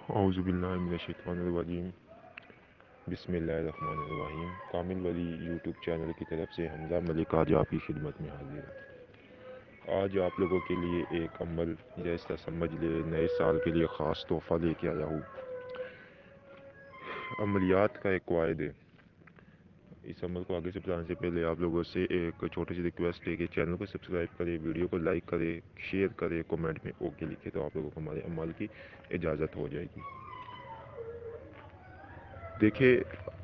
اعوذ باللہ من الشیطان الرجیم بسم اللہ الرحمن الرحیم۔ کامل ولی یوٹیوب چینل کی طرف سے حمزہ ملک آج آپ کی خدمت میں حاضر ہے۔ آج آپ لوگوں کے لیے ایک عمل جیسا سمجھ لے نئے سال کے لیے خاص تحفہ لے کے آیا ہوں۔ عملیات کا ایک قواعد ہے۔ اس عمل کو آگے سے بتانے سے پہلے آپ لوگوں سے ایک چھوٹی سی ریکویسٹ ہے کہ چینل کو سبسکرائب کرے، ویڈیو کو لائک کرے، شیئر کرے، کمنٹ میں اوکے لکھے تو آپ لوگوں کو ہمارے عمل کی اجازت ہو جائے گی۔ دیکھیں،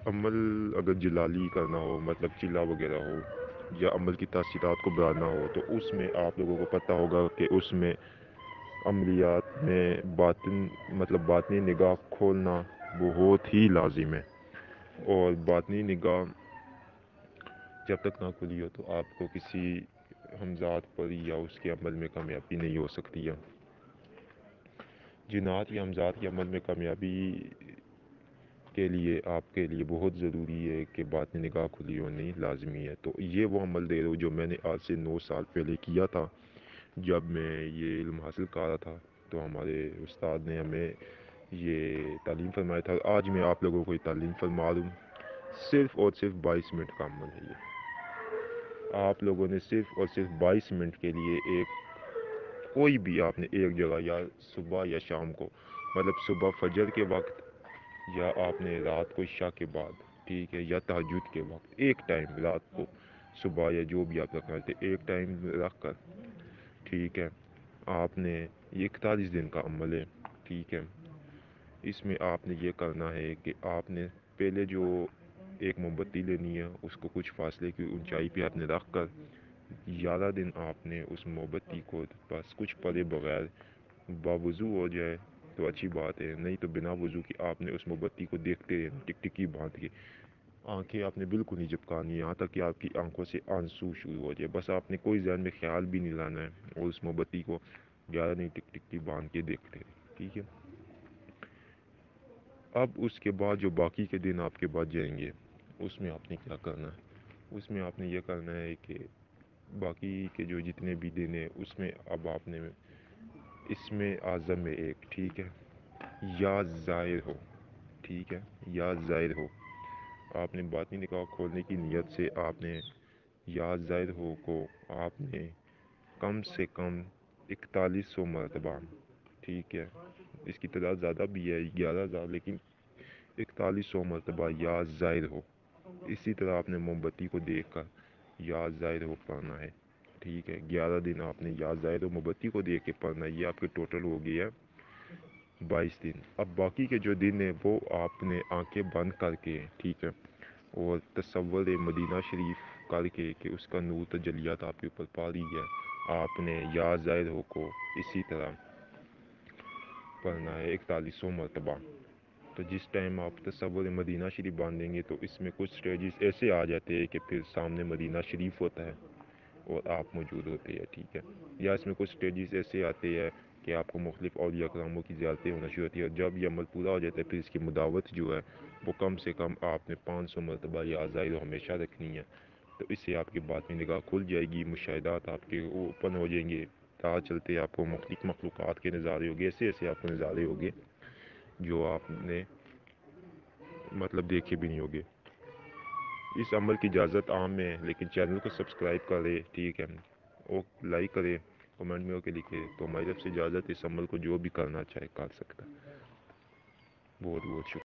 عمل اگر جلالی کرنا ہو، مطلب چلا وغیرہ ہو، یا عمل کی تاثیرات کو بڑھانا ہو، تو اس میں آپ لوگوں کو پتہ ہوگا کہ اس میں عملیات میں باطنی نگاہ کھولنا بہت ہی لازم ہے، اور باطنی نگاہ جب تک نہ کھلی ہو تو آپ کو کسی ہمزاد پر یا اس کے عمل میں کامیابی نہیں ہو سکتی ہے۔ جنات یا ہمزاد کے عمل میں کامیابی کے لیے آپ کے لیے بہت ضروری ہے کہ باطنی نگاہ کھلی ہونی لازمی ہے۔ تو یہ وہ عمل دے رہا ہوں جو میں نے آج سے 9 سال پہلے کیا تھا جب میں یہ علم حاصل کر رہا تھا، تو ہمارے استاد نے ہمیں یہ تعلیم فرمایا تھا۔ آج میں آپ لوگوں کو یہ تعلیم فرما دوں۔ صرف اور صرف 22 منٹ کا عمل ہے یہ۔ آپ لوگوں نے صرف اور صرف 22 منٹ کے لیے کوئی بھی آپ نے ایک جگہ، یا صبح یا شام کو، مطلب صبح فجر کے وقت، یا آپ نے رات کو عشاء کے بعد، ٹھیک ہے، یا تہجد کے وقت، ایک ٹائم رات کو، صبح یا جو بھی آپ رکھنا چاہتے، ایک ٹائم رکھ کر، ٹھیک ہے، آپ نے یہ 41 دن کا عمل ہے، ٹھیک ہے۔ اس میں آپ نے یہ کرنا ہے کہ آپ نے پہلے جو ایک موم بتی لینی ہے، اس کو کچھ فاصلے کی اونچائی پہ آپ نے رکھ کر 11 دن آپ نے اس موم بتی کو بس کچھ پڑے بغیر باوضو ہو جائے تو اچھی بات ہے، نہیں تو بنا وضو کی آپ نے اس موم بتی کو دیکھتے رہنا، ٹک ٹکی باندھ کے۔ آنکھیں آپ نے بالکل نہیں جھپکانی، یہاں تک کہ آپ کی آنکھوں سے آنسو شروع ہو جائے، بس آپ نے کوئی ذہن میں خیال بھی نہیں لانا ہے، اور اس موم بتی کو 11 دن ٹک ٹکی باندھ کے دیکھتے رہے، ٹھیک ہے۔ اب اس کے بعد جو باقی کے دن آپ کے بعد جائیں گے، اس میں آپ نے کیا کرنا ہے؟ اس میں آپ نے یہ کرنا ہے کہ باقی کے جو جتنے بھی دن ہیں، اس میں اب آپ نے اس میں اعظم ہے ایک، ٹھیک ہے، یا ظاہر ہو، ٹھیک ہے، یا ظاہر ہو، آپ نے باطنی نگاہ کھولنے کی نیت سے آپ نے یا ظاہر ہو کو آپ نے کم سے کم 4100 مرتبہ، ٹھیک ہے، اس کی تعداد زیادہ بھی ہے 11,000، لیکن 4100 مرتبہ یا ظاہر ہو، اسی طرح آپ نے موم بتی کو دیکھ کر یا ظاہر ہو پڑھنا ہے، ٹھیک ہے۔ 11 دن آپ نے یا ظاہر ہو موم بتی کو دیکھ کے پڑھنا ہے، یہ آپ کے ٹوٹل ہو گیا 22 دن۔ اب باقی کے جو دن ہیں وہ آپ نے آنکھیں بند کر کے، ٹھیک ہے، اور تصور مدینہ شریف کر کے کہ اس کا نور تجلیات آپ کے اوپر پا رہی ہے، آپ نے یا ظاہر ہو کو اسی طرح پڑھنا ہے 4100 مرتبہ۔ تو جس ٹائم آپ تصور مدینہ شریف باندھیں گے تو اس میں کچھ سٹیجز ایسے آ جاتے ہیں کہ پھر سامنے مدینہ شریف ہوتا ہے اور آپ موجود ہوتے ہیں، ٹھیک ہے، یا اس میں کچھ سٹیجز ایسے آتے ہیں کہ آپ کو مختلف اولیاء کراموں کی زیارتیں ہونا شروع ہوتی ہے، اور جب یہ عمل پورا ہو جاتا ہے پھر اس کی مداوت جو ہے وہ کم سے کم آپ نے 500 مرتبہ یا ظاہر ہمیشہ رکھنی ہے۔ تو اس سے آپ کی باطنی نگاہ کھل جائے گی، مشاہدات آپ کے اوپن ہو جائیں گے، راہ چلتے آپ کو مختلف مخلوقات کے نظارے ہوگے، ایسے آپ کو نظارے ہوگے جو آپ نے مطلب دیکھے بھی نہیں ہوگے۔ اس عمل کی اجازت عام ہے، لیکن چینل کو سبسکرائب کرے، ٹھیک ہے، اور لائک کرے، کمنٹ میں اوکے لکھے، تو ہماری طرف سے اجازت، اس عمل کو جو بھی کرنا چاہے کر سکتا ہے۔ بہت بہت شکریہ۔